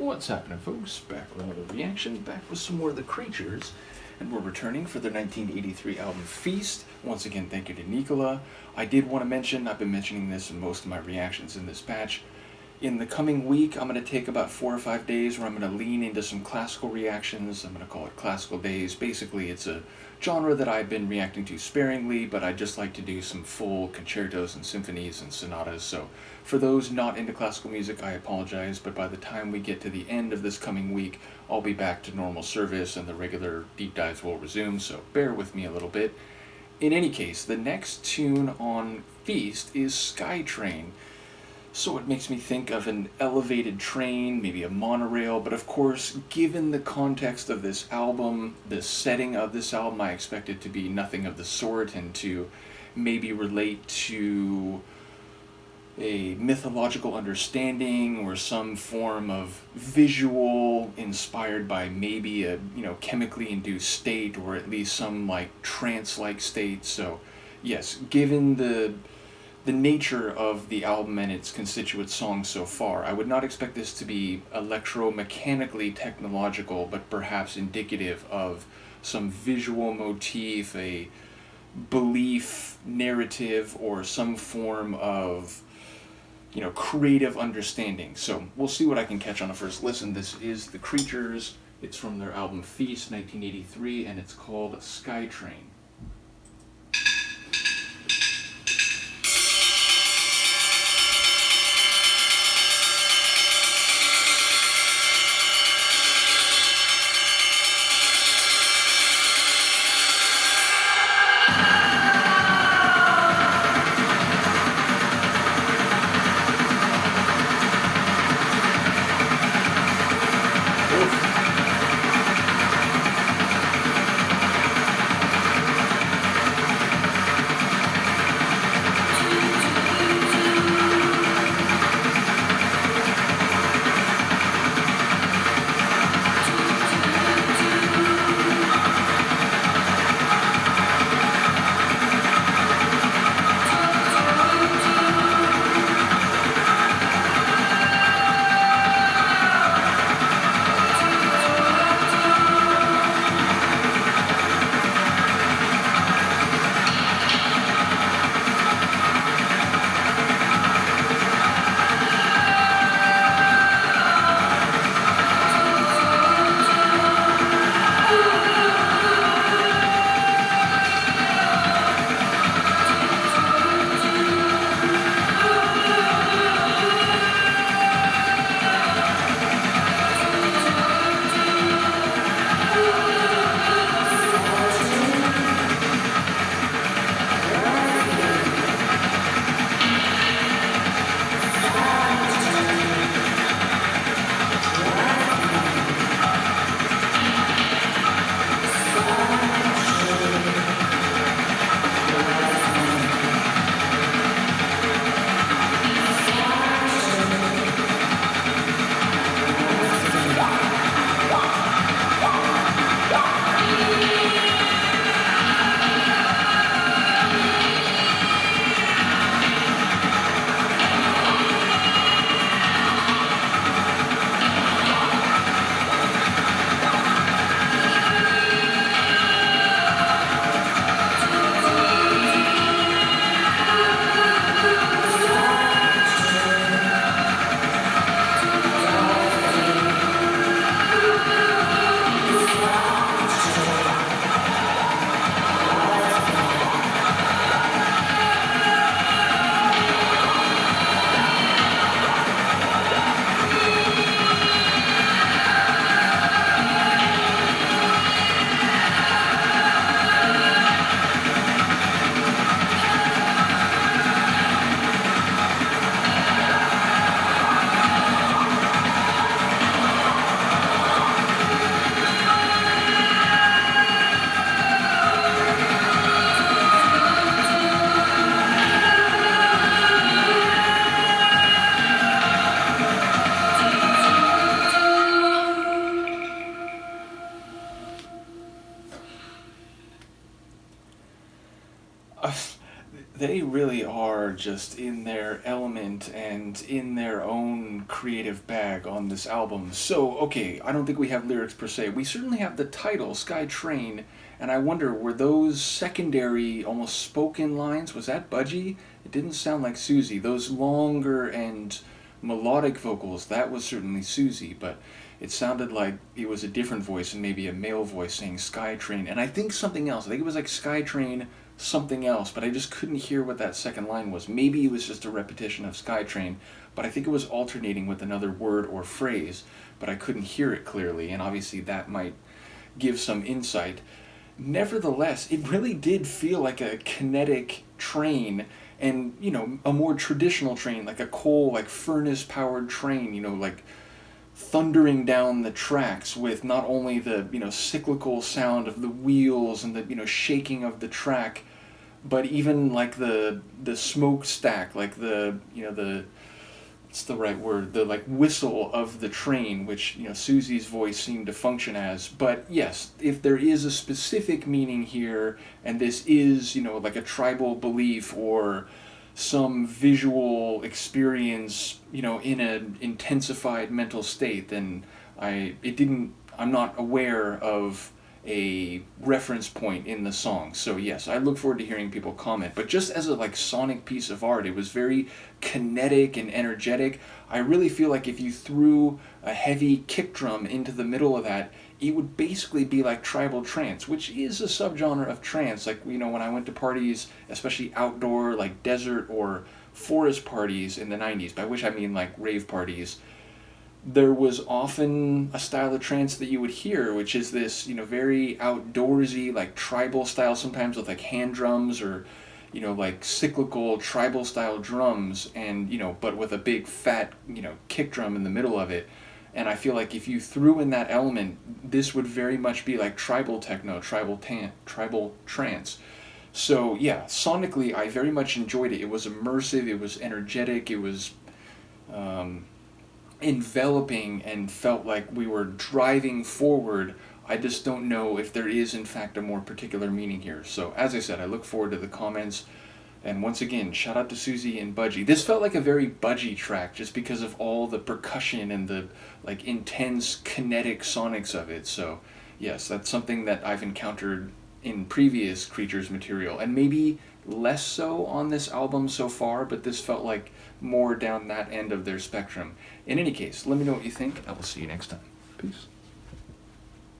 What's happening, folks? Back with another reaction, back with some more of The Creatures, and we're returning for their 1983 album Feast. Once again, thank you to Nicola. I did want to mention, I've been mentioning this in most of my reactions in this batch, in the coming week, I'm going to take about 4 or 5 days where I'm going to lean into some classical reactions. I'm going to call it Classical Days. Basically, it's a genre that I've been reacting to sparingly, but I just like to do some full concertos and symphonies and sonatas. So for those not into classical music, I apologize, but by the time we get to the end of this coming week, I'll be back to normal service and the regular deep dives will resume, so bear with me a little bit. In any case, the next tune on Feast is Skytrain. So it makes me think of an elevated train, maybe a monorail, but of course, given the context of this album, the setting of this album, I expect it to be nothing of the sort and to maybe relate to a mythological understanding or some form of visual inspired by maybe a, chemically induced state or at least some like trance-like state. So yes, given the nature of the album and its constituent songs so far, I would not expect this to be electromechanically technological, but perhaps indicative of some visual motif, a belief narrative, or some form of, creative understanding. So we'll see what I can catch on a first listen. This is The Creatures. It's from their album Feast, 1983, and it's called Skytrain. They really are just in their element and in their own creative bag on this album. So, okay, I don't think we have lyrics per se. We certainly have the title, Sky Train, and I wonder, were those secondary, almost spoken lines? Was that Budgie? It didn't sound like Siouxsie. Those longer and melodic vocals, that was certainly Siouxsie, but it sounded like it was a different voice and maybe a male voice saying Sky Train. And I think something else. I think it was like Sky Train something else, but I just couldn't hear what that second line was. Maybe it was just a repetition of Skytrain, but I think it was alternating with another word or phrase, but I couldn't hear it clearly, and obviously that might give some insight. Nevertheless, it really did feel like a kinetic train, and, you know, a more traditional train, like a coal, like furnace-powered train, you know, like thundering down the tracks with not only the, you know, cyclical sound of the wheels and the, you know, shaking of the track, but even like the smokestack, like the, you know, the, what's the right word, the like whistle of the train, which, you know, Siouxsie's voice seemed to function as. But yes, if there is a specific meaning here, and this is, you know, like a tribal belief or some visual experience, you know, in an intensified mental state, then I'm not aware of a reference point in the song. So yes, I look forward to hearing people comment. But just as a like sonic piece of art, it was very kinetic and energetic. I really feel like if you threw a heavy kick drum into the middle of that, it would basically be like tribal trance, which is a subgenre of trance. Like, you know, when I went to parties, especially outdoor, like desert or forest parties in the 90s, by which I mean like rave parties, there was often a style of trance that you would hear, which is this, you know, very outdoorsy, like tribal style, sometimes with like hand drums or, you know, like cyclical tribal style drums, and, you know, but with a big fat, you know, kick drum in the middle of it. And I feel like if you threw in that element, this would very much be like tribal techno, tribal trance. So yeah, sonically, I very much enjoyed it. It was immersive, it was energetic, it was enveloping, and felt like we were driving forward. I just don't know if there is in fact a more particular meaning here. So as I said, I look forward to the comments. And once again, shout out to Siouxsie and Budgie. This felt like a very Budgie track just because of all the percussion and the like intense kinetic sonics of it. So yes, that's something that I've encountered in previous Creatures material, and maybe less so on this album so far, but this felt like more down that end of their spectrum. In any case, let me know what you think. I will see you next time. Peace.